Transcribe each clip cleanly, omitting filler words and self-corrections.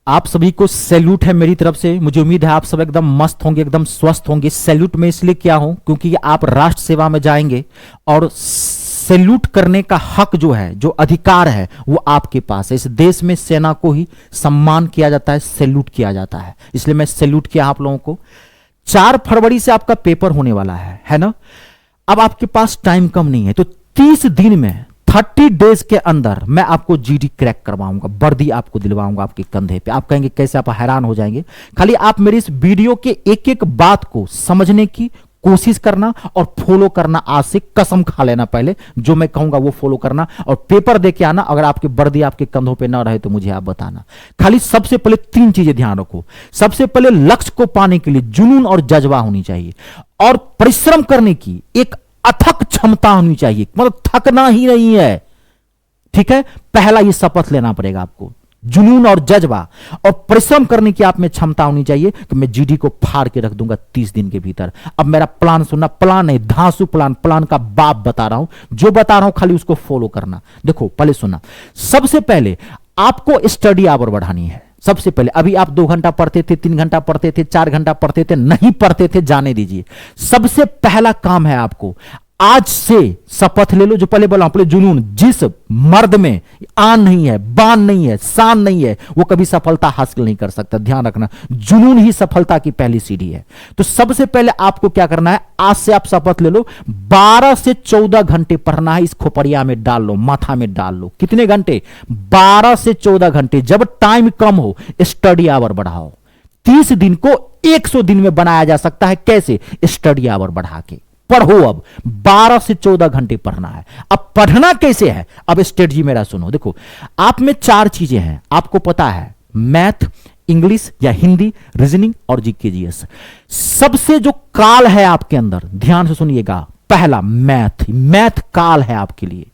आप सभी को सैल्यूट है मेरी तरफ से। मुझे उम्मीद है आप सब एकदम मस्त होंगे, एकदम स्वस्थ होंगे। सैल्यूट में इसलिए किया हूं क्योंकि आप राष्ट्र सेवा में जाएंगे और सैल्यूट करने का हक जो है, जो अधिकार है, वो आपके पास है। इस देश में सेना को ही सम्मान किया जाता है, सैल्यूट किया जाता है, इसलिए मैं सैल्यूट किया आप लोगों को। 4 फरवरी से आपका पेपर होने वाला है ना। अब आपके पास टाइम कम नहीं है, तो 30 दिन में 30 डेज के अंदर मैं आपको जीडी क्रैक करवाऊंगा, वर्दी आपको दिलवाऊंगा आपके कंधे पे। आप कहेंगे कैसे, आप हैरान हो जाएंगे। खाली आप मेरी इस वीडियो के एक एक बात को समझने की कोशिश करना और फॉलो करना। आज से कसम खा लेना, पहले जो मैं कहूंगा वो फॉलो करना और पेपर दे के आना। अगर आपकी वर्दी आपके कंधों पे ना रहे तो मुझे आप बताना। खाली सबसे पहले 3 चीजें ध्यान रखो। सबसे पहले लक्ष्य को पाने के लिए जुनून और जज्बा होनी चाहिए और परिश्रम करने की एक अथक क्षमता होनी चाहिए, मतलब थकना ही नहीं है। ठीक है, पहला ये शपथ लेना पड़ेगा आपको, जुनून और जज्बा और परिश्रम करने की आप में क्षमता होनी चाहिए कि मैं जीडी को फाड़ के रख दूंगा 30 दिन के भीतर। अब मेरा प्लान सुनना, प्लान नहीं, धांसू प्लान, प्लान का बाप बता रहा हूं। जो बता रहा हूं खाली उसको फॉलो करना। देखो पहले सुनना, सबसे पहले आपको स्टडी आवर बढ़ानी है। सबसे पहले, अभी आप 2 घंटा पढ़ते थे, 3 घंटा पढ़ते थे, 4 घंटा पढ़ते थे, नहीं पढ़ते थे, जाने दीजिए। सबसे पहला काम है आपको आज से शपथ ले लो, जो पहले बोला पहले जुनून। जिस मर्द में आन नहीं है, बान नहीं है, शान नहीं है, वो कभी सफलता हासिल नहीं कर सकता। ध्यान रखना, जुनून ही सफलता की पहली सीढ़ी है। तो सबसे पहले आपको क्या करना है, आज से आप शपथ ले लो, 12 से 14 घंटे पढ़ना है। इस खोपड़िया में डाल लो, माथा में डाल लो। कितने घंटे? 12 से 14 घंटे। जब टाइम कम हो स्टडी आवर बढ़ाओ। 30 दिन को 100 दिन में बनाया जा सकता है। कैसे? स्टडी आवर बढ़ा के पढ़ो। अब 12 से 14 घंटे पढ़ना है। अब पढ़ना कैसे है, अब स्ट्रेटजी मेरा सुनो। देखो, आप में 4 चीजें हैं, आपको पता है, मैथ, इंग्लिश या हिंदी, रीजनिंग और जीके जीएस। सबसे जो काल है आपके अंदर, ध्यान से सुनिएगा, पहला मैथ। मैथ काल है आपके लिए।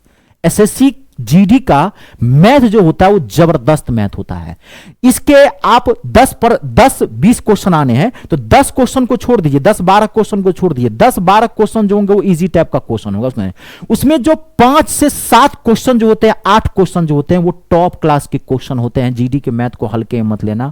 एसएससी जीडी का मैथ जो होता है वो जबरदस्त मैथ होता है। इसके आप 10-20 क्वेश्चन आने हैं, तो 10 क्वेश्चन को छोड़ दीजिए, 10-12 क्वेश्चन को छोड़ दीजिए। 10-12 क्वेश्चन जो होंगे वो इजी टाइप का क्वेश्चन होगा। उसमें जो 5 से 7 क्वेश्चन जो होते हैं, 8 क्वेश्चन जो होते हैं, वो टॉप क्लास के क्वेश्चन होते हैं। जीडी के मैथ को हल्के मत लेना,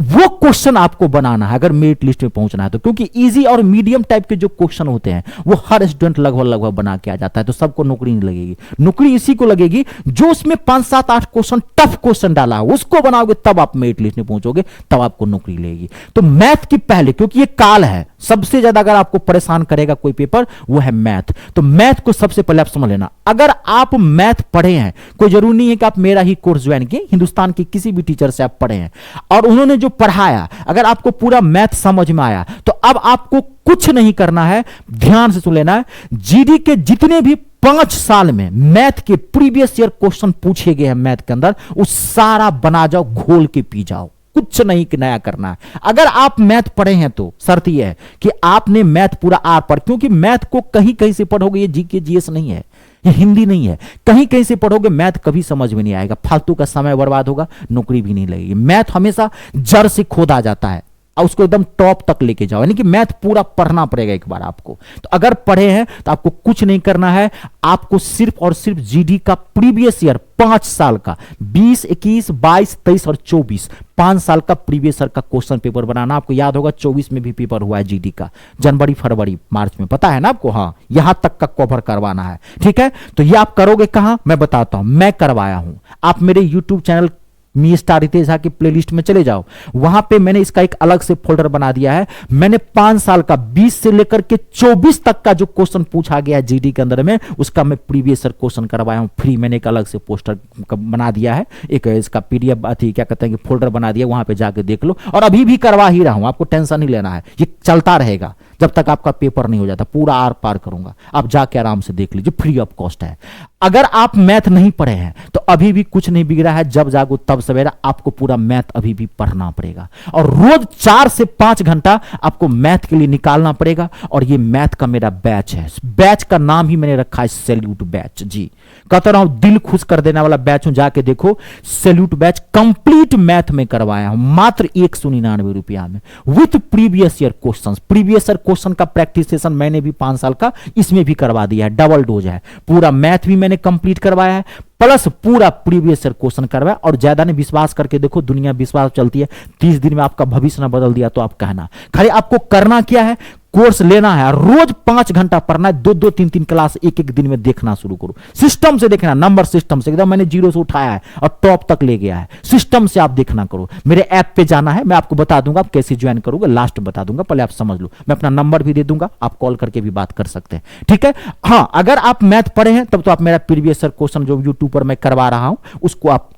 वो क्वेश्चन आपको बनाना है अगर मेरिट लिस्ट में पहुंचना है तो। क्योंकि इजी और मीडियम टाइप के जो क्वेश्चन होते हैं वो हर स्टूडेंट लगभग बना के आ जाता है, तो सबको नौकरी नहीं लगेगी। नौकरी इसी को लगेगी जो उसमें 5-7-8 क्वेश्चन टफ क्वेश्चन डाला है, उसको बनाओगे तब आप मेरिट लिस्ट में पहुंचोगे, तब आपको नौकरी लेगी। तो मैथ की पहले, क्योंकि ये काल है, सबसे ज्यादा अगर आपको परेशान करेगा कोई पेपर वो है मैथ। तो मैथ को सबसे पहले आप समझ लेना। अगर आप मैथ पढ़े हैं, कोई जरूरी नहीं है कि आप मेरा ही कोर्स ज्वाइन किए, हिंदुस्तान के किसी भी टीचर से आप पढ़े हैं और उन्होंने जो पढ़ाया, अगर आपको पूरा मैथ समझ में आया, तो अब आपको कुछ नहीं करना है, ध्यान से सुन लेना है। जीडी के जितने भी 5 साल में मैथ के प्रीवियस ईयर क्वेश्चन पूछे गए हैं मैथ के अंदर, उस सारा बना जाओ, घोल के पी जाओ, कुछ नहीं नया करना है। अगर आप मैथ पढ़े हैं तो शर्त यह है कि आपने मैथ पूरा आर पर, क्योंकि मैथ को कहीं कहीं से पढ़ोगे, ये जीके जीएस नहीं है, ये हिंदी नहीं है, कहीं कहीं से पढ़ोगे, मैथ कभी समझ में नहीं आएगा, फालतू का समय बर्बाद होगा, नौकरी भी नहीं लगेगी। मैथ हमेशा जड़ से खोदा जाता है और उसको एकदम टॉप तक लेके जाओ, यानी कि मैथ पूरा पढ़ना पड़ेगा एक बार आपको। तो अगर पढ़े हैं तो आपको कुछ नहीं करना है, आपको सिर्फ और सिर्फ जीडी का प्रीवियस ईयर 5 साल का 20, 21, 22, 23 और 24, 5 साल का प्रीवियस ईयर का क्वेश्चन पेपर बनाना। आपको याद होगा 24 में भी पेपर हुआ है जीडी का, जनवरी, फरवरी, मार्च में, पता है ना आपको। हाँ, यहां तक का कवर करवाना है। ठीक है, तो ये आप करोगे कहां, मैं बताता हूं, मैं करवाया हूं। आप मेरे यूट्यूब चैनल मी स्टार रितेश झा की प्लेलिस्ट में चले जाओ, वहां पे मैंने इसका एक अलग से फोल्डर बना दिया है। मैंने 5 साल का 20 से लेकर के 24 तक का जो क्वेश्चन पूछा गया जीडी के अंदर में, उसका मैं प्रीवियस ईयर क्वेश्चन करवाया हूं फ्री। मैंने एक अलग से पोस्टर बना दिया है, एक इसका पीडीएफ क्या कहते हैं कि फोल्डर बना दिया, वहां पे जाके देख लो। और अभी भी करवा ही रहा हूं, आपको टेंशन नहीं लेना है, ये चलता रहेगा जब तक आपका पेपर नहीं हो जाता, पूरा आर पार करूंगा। आप जाके आराम से देख लीजिए, फ्री ऑफ कॉस्ट है। अगर आप मैथ नहीं पढ़े हैं तो अभी भी कुछ नहीं बिगड़ा है, जब जागो तब सवेरा, आपको पूरा मैथ अभी भी पढ़ना पड़ेगा और रोज 4 से 5 घंटा आपको मैथ के लिए निकालना पड़ेगा। और ये मैथ का मेरा बैच है, बैच का नाम ही मैंने रखा है सैल्यूट बैच। जी, कहता रहा हूं, दिल खुश कर देने वाला बैच हूं, जाके देखो। सैल्यूट बैच कंप्लीट मैथ में करवाया हूं, मात्र 199 रुपया में, with previous year question. Previous year question का प्रैक्टिस सेशन मैंने भी 5 साल का इसमें भी करवा दिया है, डबल डोज है। पूरा मैथ भी मैंने कंप्लीट करवाया है, प्लस पूरा प्रीवियस ईयर क्वेश्चन करवाए। और ज्यादा नहीं, विश्वास करके देखो, दुनिया विश्वास चलती है। 30 दिन में आपका भविष्य ना बदल दिया तो आप कहना। खाली आपको करना क्या है, कोर्स लेना है, रोज 5 घंटा पढ़ना है, 2-2 3-3 क्लास एक एक दिन में देखना शुरू करो। सिस्टम से देखना, नंबर सिस्टम से, एकदम मैंने जीरो से उठाया है और टॉप तक ले गया है, सिस्टम से आप देखना करो। मेरे ऐप पे जाना है, मैं आपको बता दूंगा आप कैसे ज्वाइन करोगे, लास्ट बता दूंगा, पहले आप समझ लो। मैं अपना नंबर भी दे दूंगा, आप कॉल करके भी बात कर सकते हैं, ठीक है। हाँ, अगर आप मैथ पढ़े हैं तब तो आप मेरा प्रीवियस ईयर क्वेश्चन जो यूट्यूब पर मैं करवा रहा हूं उसको आप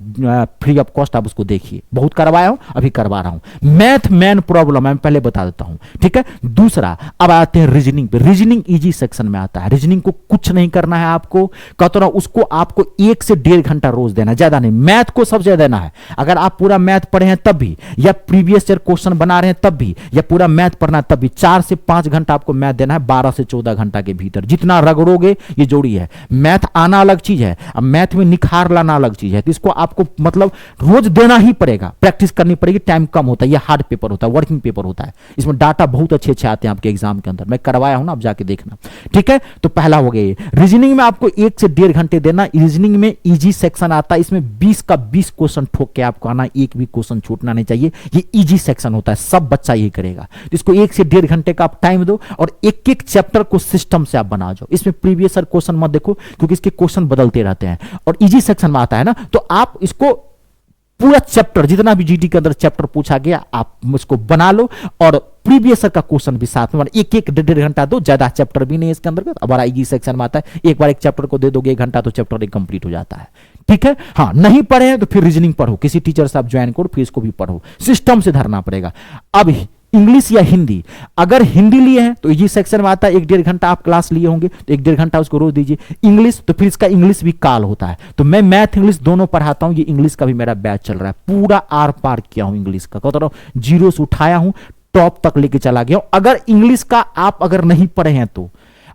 फ्री ऑफ कॉस्ट आप उसको देखिए। बहुत करवाया हूं, अभी करवा रहा हूं। मैथ मैन प्रॉब्लम मैं पहले बता देता हूं, ठीक है। दूसरा, अब आते हैं रीजनिंग पे। रीजनिंग इजी सेक्शन में आता है। रीजनिंग को कुछ नहीं करना है आपको, कहता हूं उसको आपको 1 से 1.5 घंटा रोज देना, ज्यादा नहीं। मैथ को सबसे ज्यादा देना है। अगर आप पूरा मैथ पढ़े हैं तब भी, या प्रीवियस ईयर क्वेश्चन बना रहे हैं तब भी, या पूरा मैथ पढ़ना है तब भी, 4 से 5 घंटा आपको मैथ देना है, 12 से 14 घंटा के भीतर। जितना रगड़ोगे ये जोड़ी है। मैथ आना अलग चीज है, अब मैथ में निखार लाना अलग चीज है, तो इसको आपको मतलब रोज देना ही पड़ेगा, प्रैक्टिस करनी पड़ेगी। टाइम कम होता है, ये हार्ड पेपर होता है, वर्किंग पेपर होता है, इसमें डाटा बहुत अच्छे अच्छे आते हैं आपके एग्जाम के अंदर। मैं करवाया हूं ना, आप जाके देखना, ठीक है। तो पहला हो गया ये। रीजनिंग में आपको 1 से 1.5 घंटे देना। रीजनिंग में इजी सेक्शन आता है, इसमें 20 का 20 क्वेश्चन ठोक के आपको आना, एक भी क्वेश्चन छूटना नहीं चाहिए। ये इजी सेक्शन होता है, सब बच्चा यही करेगा। तो इसको 1 से 1.5 घंटे का आप टाइम दो और एक एक चैप्टर को सिस्टम से आप बना जाओ। इसमें प्रीवियस ईयर क्वेश्चन मत देखो क्योंकि इसके क्वेश्चन बदलते रहते हैं। और इजी सेक्शन में आता है ना, तो आप इसको पूरा चैप्टर, जितना भी जीडी के अंदर चैप्टर पूछा गया, आप उसको बना लो और प्रीवियस ईयर का क्वेश्चन भी साथ में, एक एक 1.5 घंटा दो, ज्यादा चैप्टर भी नहीं इसके अंदर। हमारा इजी सेक्शन में आता है, एक बार एक चैप्टर को दे दोगे 1 घंटा तो चैप्टर एक कंप्लीट हो जाता है, ठीक है। हाँ, नहीं पढ़े हैं तो फिर रीजनिंग पढ़ो, किसी टीचर से आप ज्वाइन करो, फिर इसको भी पढ़ो, सिस्टम से धरना पड़ेगा। अब इंग्लिश या हिंदी, अगर हिंदी लिए हैं तो इजी सेक्शन में आता है, 1-1.5 घंटा आप क्लास लिए होंगे तो 1-1.5 घंटा उसको रोज दीजिए। इंग्लिश तो फिर इसका इंग्लिश भी काल होता है, तो मैं मैथ इंग्लिश दोनों पढ़ाता हूं। ये इंग्लिश का भी मेरा बैच चल रहा है, पूरा आर पार किया हूं इंग्लिश का, कहता हूं जीरो से उठाया हूं, टॉप तक लेके चला गया हूं। अगर इंग्लिश का आप अगर नहीं पढ़े हैं तो,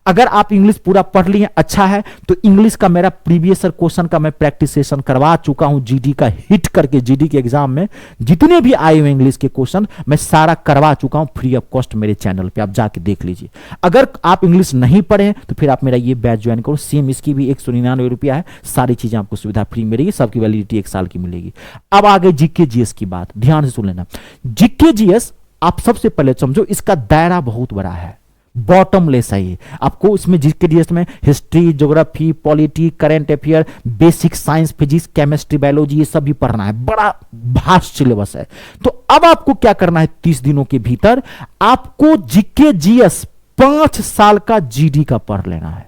अगर आप इंग्लिश पूरा पढ़ लिए, अच्छा है, तो इंग्लिश का मेरा प्रीवियस ईयर क्वेश्चन का मैं प्रैक्टिस सेशन करवा चुका हूं, जीडी का हिट करके। जीडी के एग्जाम में जितने भी आए हुए इंग्लिश के क्वेश्चन मैं सारा करवा चुका हूं फ्री ऑफ कॉस्ट मेरे चैनल पे, आप जाके देख लीजिए। अगर आप इंग्लिश नहीं पढ़े हैं तो फिर आप मेरा ये बैच ज्वाइन करो, सेम इसकी भी 199 रुपया है, सारी चीजें आपको सुविधा फ्री मिलेगी, सबकी वैलिडिटी 1 साल की मिलेगी। अब आगे जीके जीएस की बात, ध्यान से सुन लेना। जीके जीएस आप सबसे पहले समझो, इसका दायरा बहुत बड़ा है, बॉटमलेस है ये। आपको इसमें जीके जीएस में history, geography, polity, current affair, basic science, physics, chemistry, biology, ये सब भी पढ़ना है, बड़ा भास्ट सिलेबस है। तो अब आपको क्या करना है, 30 दिनों के भीतर आपको जीके जीएस 5 साल का जीडी का पढ़ लेना है।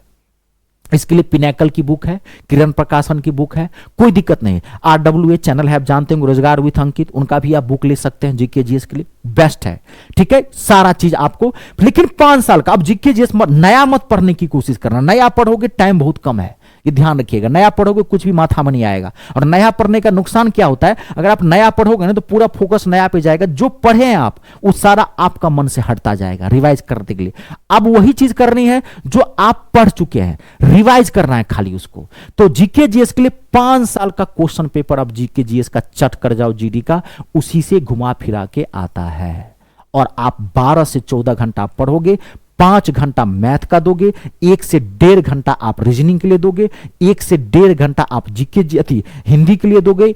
इसके लिए पिनैकल की बुक है, किरण प्रकाशन की बुक है, कोई दिक्कत नहीं। RWA चैनल है, आप जानते हैं, रोजगार विथ अंकित, उनका भी आप बुक ले सकते हैं, जीके जीएस के लिए बेस्ट है, ठीक है। सारा चीज आपको, लेकिन 5 साल का। अब जीके जीएस नया मत पढ़ने की कोशिश करना, नया पढ़ोगे टाइम बहुत कम है, ये ध्यान रखिएगा। नया पढ़ोगे कुछ भी माथा में नहीं आएगा। और नया पढ़ने का नुकसान क्या होता है, अगर आप नया पढ़ोगे ना तो पूरा फोकस नया पे जाएगा, जो पढ़े हैं आप वो सारा आपका मन से हटता जाएगा रिवाइज करने के लिए। अब वही चीज करनी है जो आप पढ़ चुके हैं, रिवाइज करना है खाली उसको। तो जीके जीएस के लिए 5 साल का क्वेश्चन पेपर अब जीके जीएस का चट कर जाओ, जीडी का उसी से घुमा फिरा के आता है। और आप 12 से 14 घंटा पढ़ोगे, 5 घंटा मैथ का दोगे, 1 से 1.5 घंटा आप रीजनिंग के लिए दोगे, 1 से 1.5 घंटा आप जीके हिंदी के लिए दोगे,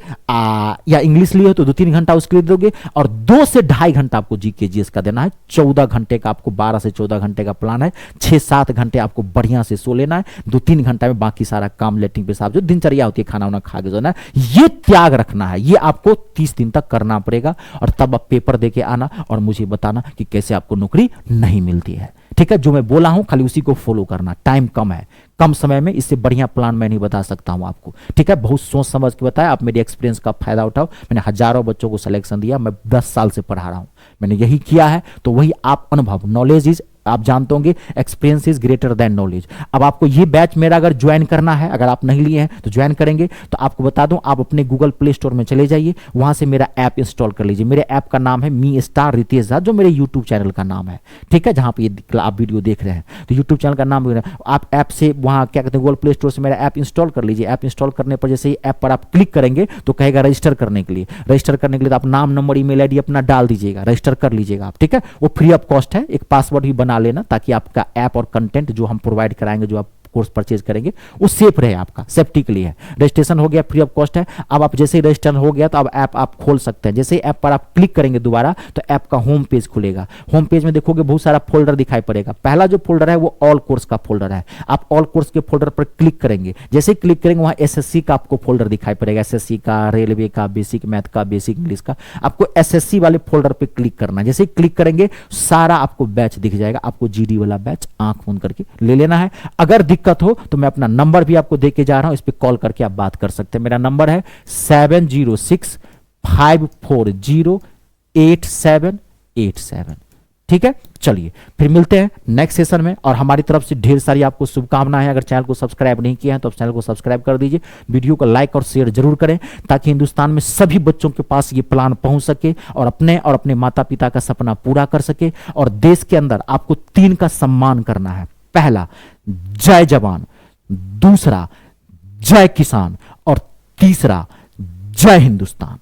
या इंग्लिश लिए हो तो 2-3 घंटा उसके लिए दोगे, और 2 से 2.5 घंटा आपको जीके जीएस का देना है। 14 घंटे का आपको, 12 से 14 घंटे का प्लान है। 6-7 घंटे आपको बढ़िया से सो लेना है, 2-3 घंटा में बाकी सारा काम, लेटरिन पेशाब जो दिनचर्या होती है, खाना वाना खा के सोना है, ये त्याग रखना है। ये आपको 30 दिन तक करना पड़ेगा, और तब आप पेपर देके आना और मुझे बताना कि कैसे आपको नौकरी नहीं मिलती है, ठीक है। जो मैं बोला हूं खाली उसी को फॉलो करना, टाइम कम है, कम समय में इससे बढ़िया प्लान मैं नहीं बता सकता हूं आपको, ठीक है। बहुत सोच समझ के बताया, आप मेरे एक्सपीरियंस का फायदा उठाओ। मैंने हजारों बच्चों को सिलेक्शन दिया, मैं 10 साल से पढ़ा रहा हूं, मैंने यही किया है, तो वही आप अनुभव, नॉलेज इज, आप जानते होंगे, experience is greater than knowledge. अब आपको ये बैच मेरा अगर ज्वाइन करना है, अगर आप नहीं लिए हैं तो ज्वाइन करेंगे, तो आपको बता दूं, आप अपने गूगल प्ले स्टोर में चले जाइए, वहां से मेरा ऐप इंस्टॉल कर लीजिए। मेरे ऐप का नाम है मी स्टार रितेश झा, जो मेरे यूट्यूब चैनल का नाम है, ठीक है, जहां पे आप वीडियो देख रहे हैं, तो यूट्यूब चैनल का नाम आप ऐप से वहां क्या कहते हैं, गूगल प्ले स्टोर से मेरा ऐप इंस्टॉल कर लीजिए। ऐप इंस्टॉल करने पर जैसे ही ऐप पर आप क्लिक करेंगे तो कहेगा रजिस्टर करने के लिए। रजिस्टर करने के लिए तो आप नाम, नंबर, ईमेल आईडी अपना डाल दीजिएगा, रजिस्टर कर लीजिएगा आप, ठीक है। वो फ्री ऑफ कॉस्ट है, एक पासवर्ड भी बना लेना ताकि आपका ऐप और कंटेंट जो हम प्रोवाइड कराएंगे, जो आप कोर्स परचेज करेंगे वो सेफ रहे, आपका सेफ्टी के लिए है। रजिस्ट्रेशन हो गया, फ्री ऑफ कॉस्ट है। अब आप जैसे ही रजिस्टर हो गया तो अब ऐप आप खोल सकते हैं। जैसे ही ऐप पर आप क्लिक करेंगे दोबारा तो ऐप का होम पेज खुलेगा। होम पेज में देखोगे बहुत सारा फोल्डर दिखाई पड़ेगा। पहला जो फोल्डर है वो ऑल कोर्स का फोल्डर है। आप ऑल कोर्स के फोल्डर पर क्लिक करेंगे, जैसे ही क्लिक करेंगे वहां एसएससी का आपको फोल्डर दिखाई पड़ेगा, एसएससी का, रेलवे का, बेसिक मैथ का, बेसिक इंग्लिश का। आपको एसएससी वाले फोल्डर पे क्लिक करना है। जैसे ही क्लिक करेंगे सारा आपको बैच दिख जाएगा। आपको जीडी वाला बैच आंख बंद करके ले लेना है। अगर दिक्कत हो तो मैं अपना नंबर भी आपको दे के जा रहा हूं, इस पे कॉल करके आप बात कर सकते हैं। मेरा नंबर है 7065408787। ठीक है, चलिए फिर मिलते हैं नेक्स्ट सेशन में। और हमारी तरफ से ढेर सारी आपको शुभकामनाएं। अगर चैनल को सब्सक्राइब नहीं किया है तो आप चैनल को सब्सक्राइब कर दीजिए, वीडियो को लाइक और शेयर जरूर करें ताकि हिंदुस्तान में सभी बच्चों के पास ये प्लान पहुंच सके और अपने माता पिता का सपना पूरा कर सके। और देश के अंदर आपको 3 का सम्मान करना है। पहला जय जवान, दूसरा जय किसान और तीसरा जय हिंदुस्तान।